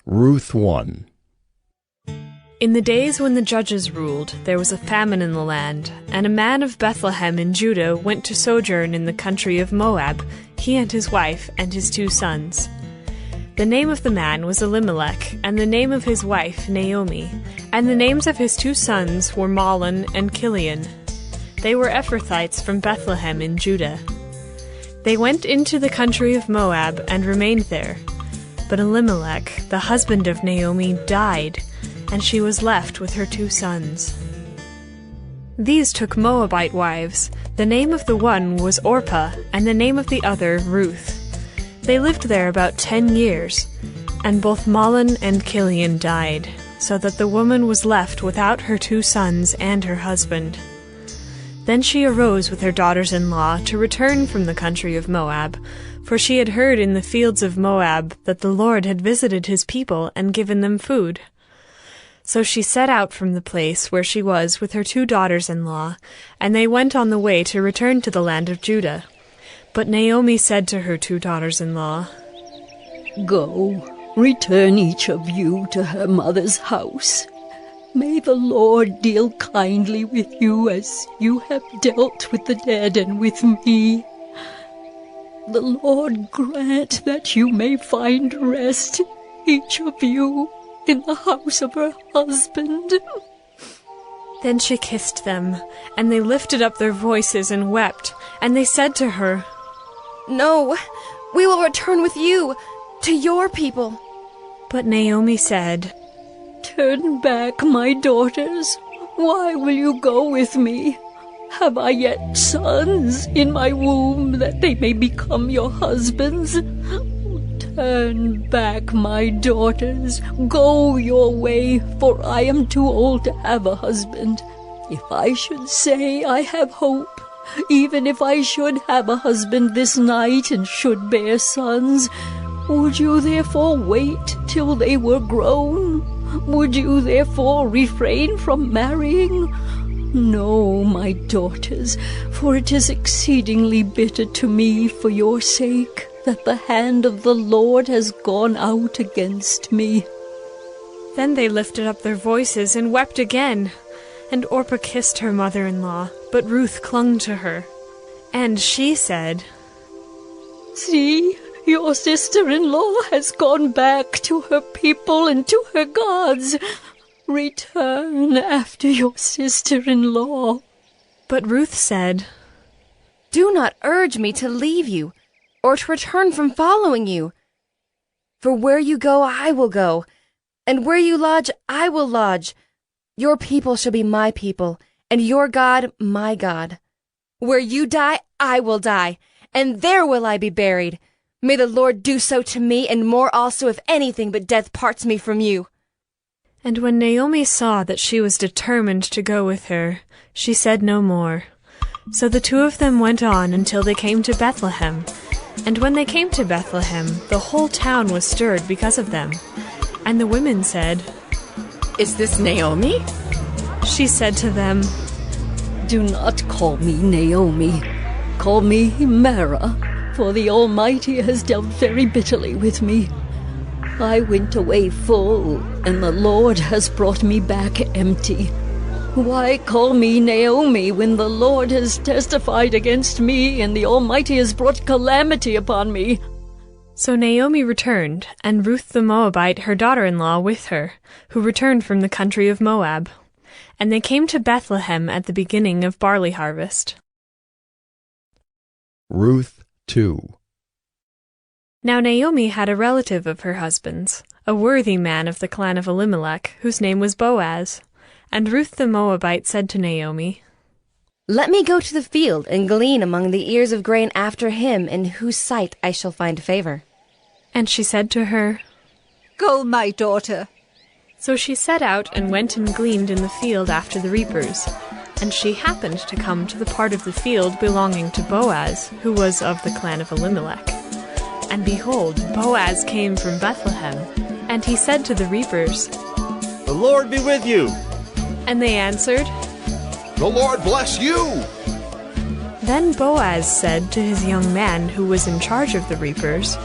Ruth I. In the days when the judges ruled, there was a famine in the land, and a man of Bethlehem in Judah went to sojourn in the country of Moab, he and his wife and his 2 sons. The name of the man was Elimelech, and the name of his wife Naomi, and the names of his 2 sons were Mahlon and Chilion. They were Ephrathites from Bethlehem in Judah. They went into the country of Moab and remained there. But Elimelech, the husband of Naomi, died, and she was left with her 2 sons. These took Moabite wives. The name of the one was Orpah, and the name of the other Ruth. They lived there about 10 years, and both Mahlon and Chilion died, so that the woman was left without her 2 sons and her husband. Then she arose with her daughters-in-law to return from the country of Moab, for she had heard in the fields of Moab that the Lord had visited his people and given them food. So she set out from the place where she was with her 2 daughters-in-law, and they went on the way to return to the land of Judah. But Naomi said to her 2 daughters-in-law, "Go, return each of you to her mother's house. May the Lord deal kindly with you as you have dealt with the dead and with me. The Lord grant that you may find rest, each of you, in the house of her husband." Then she kissed them, and they lifted up their voices and wept, and they said to her, "No, we will return with you to your people." But Naomi said, "Turn back, my daughters. Why will you go with me? Have I yet sons in my womb that they may become your husbands? Turn back, my daughters. Go your way, for I am too old to have a husband. If I should say I have hope, even if I should have a husband this night and should bear sons, would you therefore wait till they were grown? Would you therefore refrain from marrying? No, my daughters, for it is exceedingly bitter to me for your sake that the hand of the Lord has gone out against me." Then they lifted up their voices and wept again. And Orpah kissed her mother-in-law, but Ruth clung to her. And she said, "See, your sister-in-law has gone back to her people and to her gods. Return after your sister-in-law." But Ruth said, "Do not urge me to leave you, or to return from following you. For where you go, I will go, and where you lodge, I will lodge. Your people shall be my people, and your God my God. Where you die, I will die, and there will I be buried. May the Lord do so to me, and more also, if anything but death parts me from you." And when Naomi saw that she was determined to go with her, she said no more. So the 2 of them went on until they came to Bethlehem. And when they came to Bethlehem, the whole town was stirred because of them. And the women said, "Is this Naomi?" She said to them, "Do not call me Naomi. Call me Mara, for the Almighty has dealt very bitterly with me. I went away full, and the Lord has brought me back empty. Why call me Naomi when the Lord has testified against me, and the Almighty has brought calamity upon me?" So Naomi returned, and Ruth the Moabite, her daughter-in-law, with her, who returned from the country of Moab. And they came to Bethlehem at the beginning of barley harvest. Ruth II. Now Naomi had a relative of her husband's, a worthy man of the clan of Elimelech, whose name was Boaz. And Ruth the Moabite said to Naomi, "Let me go to the field and glean among the ears of grain after him in whose sight I shall find favor." And she said to her, "Go, my daughter." So she set out and went and gleaned in the field after the reapers. And she happened to come to the part of the field belonging to Boaz, who was of the clan of Elimelech. And behold, Boaz came from Bethlehem, and he said to the reapers, "The Lord be with you." And they answered, "The Lord bless you." Then Boaz said to his young man who was in charge of the reapers,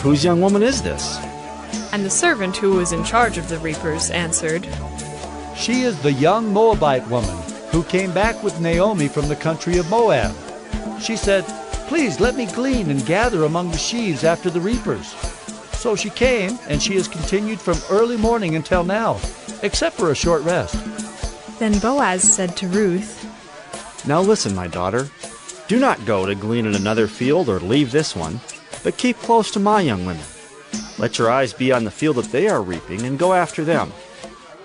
"Whose young woman is this?" And the servant who was in charge of the reapers answered, She is the young Moabite woman who came back with Naomi from the country of Moab. She said, Please let me glean and gather among the sheaves after the reapers. So she came, and she has continued from early morning until now, except for a short rest. Then Boaz said to Ruth, Now listen, my daughter. Do not go to glean in another field or leave this one, but keep close to my young women. Let your eyes be on the field that they are reaping, and go after them.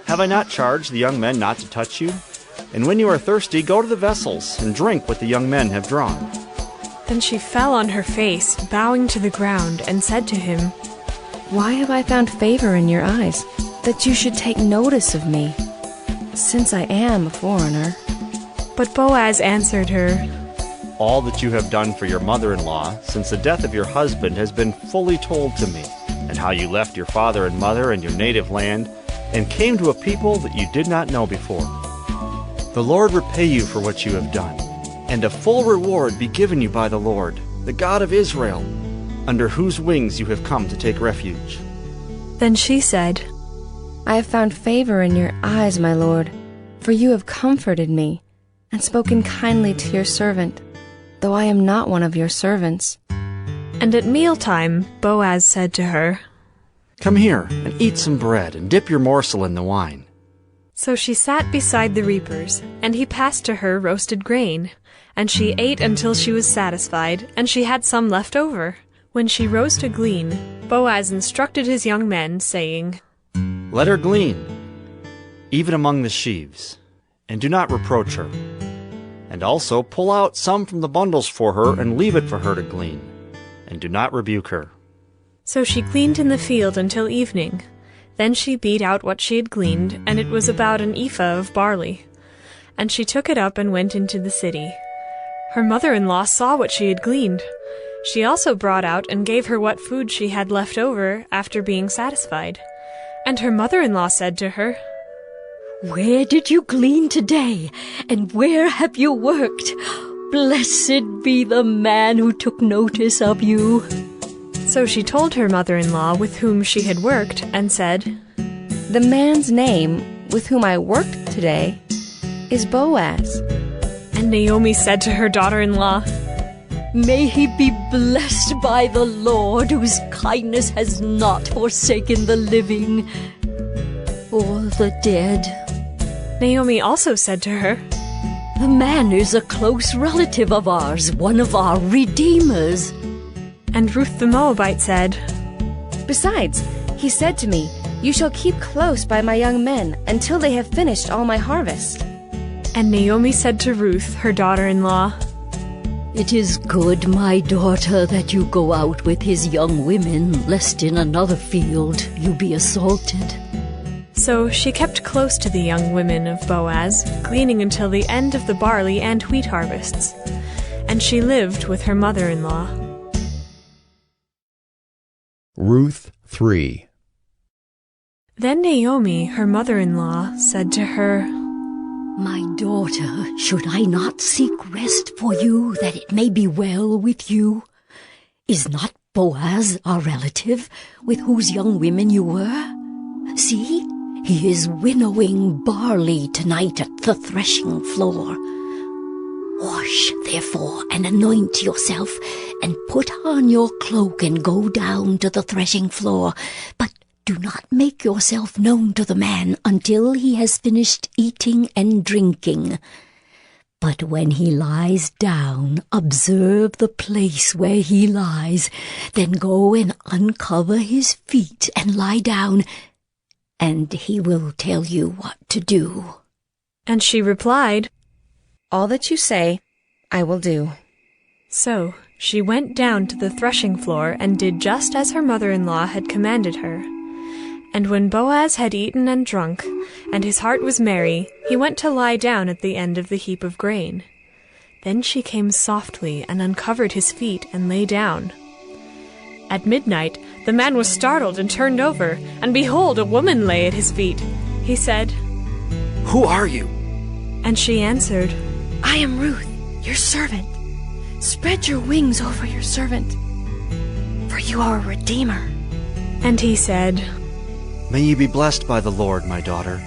Have I not charged the young men not to touch you? And when you are thirsty, go to the vessels, and drink what the young men have drawn. Then she fell on her face, bowing to the ground, and said to him, Why have I found favor in your eyes, that you should take notice of me, since I am a foreigner? But Boaz answered her, All that you have done for your mother-in-law since the death of your husband has been fully told to me, and how you left your father and mother and your native land, and came to a people that you did not know before. The Lord repay you for what you have done, and a full reward be given you by the Lord, the God of Israel, under whose wings you have come to take refuge. Then she said, I have found favor in your eyes, my lord, for you have comforted me, and spoken kindly to your servant, though I am not one of your servants. And at mealtime Boaz said to her, Come here, and eat some bread, and dip your morsel in the wine. So she sat beside the reapers, and he passed to her roasted grain. And she ate until she was satisfied, and she had some left over. When she rose to glean, Boaz instructed his young men, saying, Let her glean, even among the sheaves, and do not reproach her. And also pull out some from the bundles for her, and leave it for her to glean, and do not rebuke her. So she gleaned in the field until evening. Then she beat out what she had gleaned, and it was about an ephah of barley. And she took it up and went into the city. Her mother-in-law saw what she had gleaned. She also brought out and gave her what food she had left over after being satisfied. And her mother-in-law said to her, Where did you glean today, and where have you worked? Blessed be the man who took notice of you. So she told her mother-in-law with whom she had worked, and said, The man's name with whom I worked today is Boaz. And Naomi said to her daughter-in-law, May he be blessed by the Lord, whose kindness has not forsaken the living or the dead. Naomi also said to her, The man is a close relative of ours, one of our redeemers. And Ruth the Moabite said, Besides, he said to me, You shall keep close by my young men until they have finished all my harvest. And Naomi said to Ruth, her daughter-in-law, It is good, my daughter, that you go out with his young women, lest in another field you be assaulted. So she kept close to the young women of Boaz, gleaning until the end of the barley and wheat harvests. And she lived with her mother-in-law. Ruth III. Then Naomi, her mother-in-law, said to her, My daughter, should I not seek rest for you, that it may be well with you? Is not Boaz our relative, with whose young women you were? See, he is winnowing barley tonight at the threshing floor. Wash, therefore, and anoint yourself, and put on your cloak and go down to the threshing floor. But do not make yourself known to the man until he has finished eating and drinking. But when he lies down, observe the place where he lies. Then go and uncover his feet and lie down, and he will tell you what to do. And she replied, All that you say, I will do. So she went down to the threshing floor and did just as her mother-in-law had commanded her. And when Boaz had eaten and drunk, and his heart was merry, he went to lie down at the end of the heap of grain. Then she came softly and uncovered his feet and lay down. At midnight the man was startled and turned over, and behold, a woman lay at his feet. He said, Who are you? And she answered, I am Ruth, your servant. Spread your wings over your servant, for you are a redeemer. And he said, May you be blessed by the Lord, my daughter.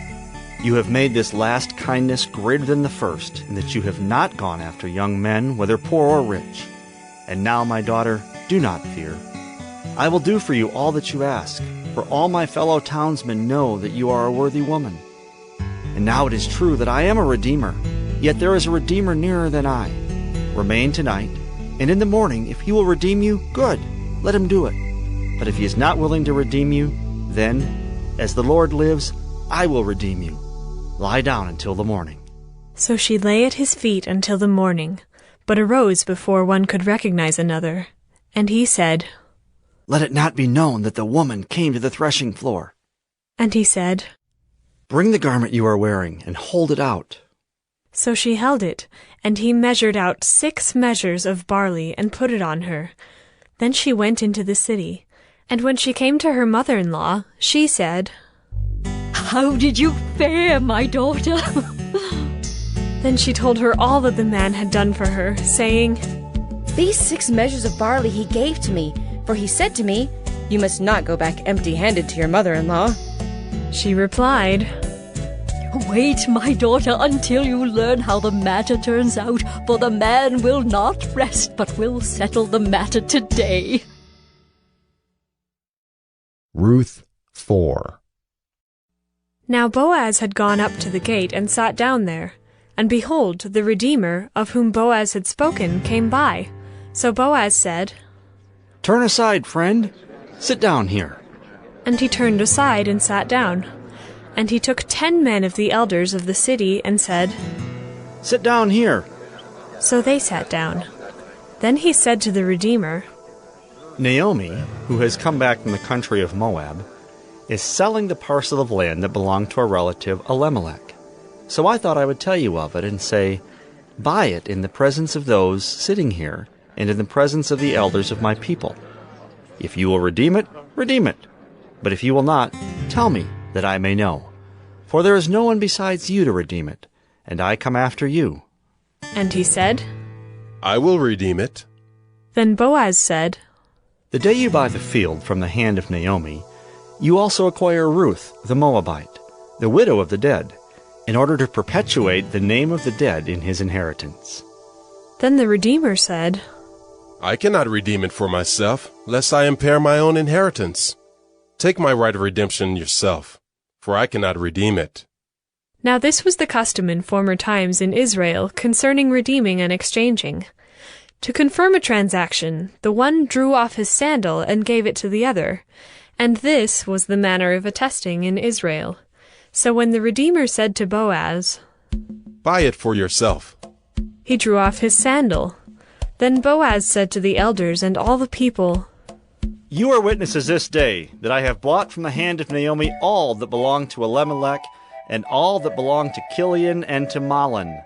You have made this last kindness greater than the first, in that you have not gone after young men, whether poor or rich. And now, my daughter, do not fear. I will do for you all that you ask, for all my fellow townsmen know that you are a worthy woman. And now it is true that I am a redeemer, yet there is a redeemer nearer than I. Remain tonight, and in the morning, if he will redeem you, good, let him do it. But if he is not willing to redeem you, then, as the Lord lives, I will redeem you. Lie down until the morning. So she lay at his feet until the morning, but arose before one could recognize another. And he said, Let it not be known that the woman came to the threshing floor. And he said, Bring the garment you are wearing, and hold it out. So she held it, and he measured out 6 measures of barley and put it on her. Then she went into the city. And when she came to her mother-in-law, she said, How did you fare, my daughter? Then she told her all that the man had done for her, saying, These 6 measures of barley he gave to me, for he said to me, You must not go back empty-handed to your mother-in-law. She replied, Wait, my daughter, until you learn how the matter turns out, for the man will not rest, but will settle the matter today. Ruth IV. Now Boaz had gone up to the gate and sat down there. And behold, the Redeemer, of whom Boaz had spoken, came by. So Boaz said, Turn aside, friend. Sit down here. And he turned aside and sat down. And he took 10 men of the elders of the city and said, Sit down here. So they sat down. Then he said to the Redeemer, Naomi, who has come back from the country of Moab, is selling the parcel of land that belonged to a relative, Elimelech. So I thought I would tell you of it and say, Buy it in the presence of those sitting here and in the presence of the elders of my people. If you will redeem it, redeem it. But if you will not, tell me, that I may know. For there is no one besides you to redeem it, and I come after you. And he said, I will redeem it. Then Boaz said, The day you buy the field from the hand of Naomi, you also acquire Ruth the Moabite, the widow of the dead, in order to perpetuate the name of the dead in his inheritance. Then the Redeemer said, I cannot redeem it for myself, lest I impair my own inheritance. Take my right of redemption yourself, for I cannot redeem it. Now this was the custom in former times in Israel concerning redeeming and exchanging. To confirm a transaction, the one drew off his sandal and gave it to the other, and this was the manner of attesting in Israel. So when the Redeemer said to Boaz, Buy it for yourself, he drew off his sandal. Then Boaz said to the elders and all the people, You are witnesses this day that I have bought from the hand of Naomi all that belonged to Elimelech, and all that belonged to Chilion and to Mahlon.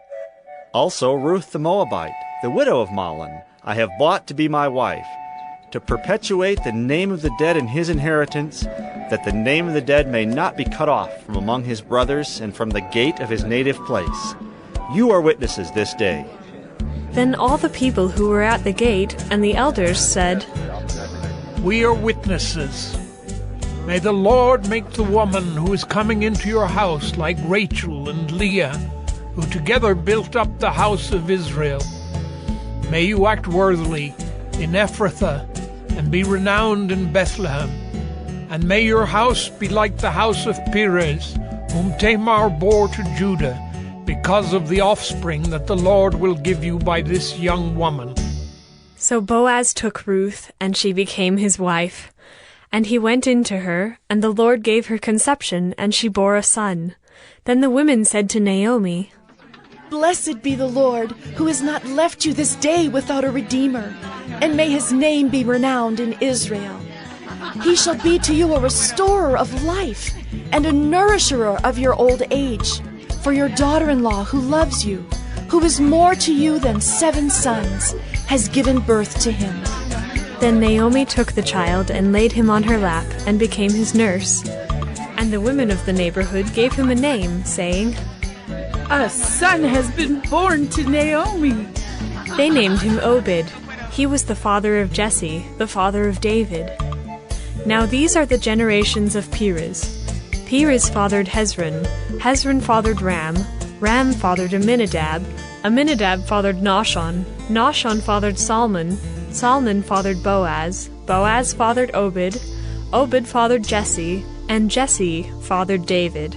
Also Ruth the Moabite, the widow of Mahlon, I have bought to be my wife, to perpetuate the name of the dead in his inheritance, that the name of the dead may not be cut off from among his brothers and from the gate of his native place. You are witnesses this day. Then all the people who were at the gate and the elders said, We are witnesses. May the Lord make the woman who is coming into your house like Rachel and Leah, who together built up the house of Israel. May you act worthily in Ephrathah and be renowned in Bethlehem. And may your house be like the house of Perez, whom Tamar bore to Judah, because of the offspring that the Lord will give you by this young woman. So Boaz took Ruth, and she became his wife. And he went in to her, and the Lord gave her conception, and she bore a son. Then the women said to Naomi, Blessed be the Lord, who has not left you this day without a redeemer, and may his name be renowned in Israel. He shall be to you a restorer of life, and a nourisher of your old age. For your daughter-in-law, who loves you, who is more to you than 7 sons, has given birth to him. Then Naomi took the child and laid him on her lap, and became his nurse. And the women of the neighborhood gave him a name, saying, A son has been born to Naomi. They named him Obed. He was the father of Jesse, the father of David. Now these are the generations of Perez. Perez fathered Hezron. Hezron fathered Ram. Ram fathered Amminadab. Amminadab fathered Nahshon. Nahshon fathered Salmon. Salmon fathered Boaz. Boaz fathered Obed. Obed fathered Jesse. And Jesse fathered David.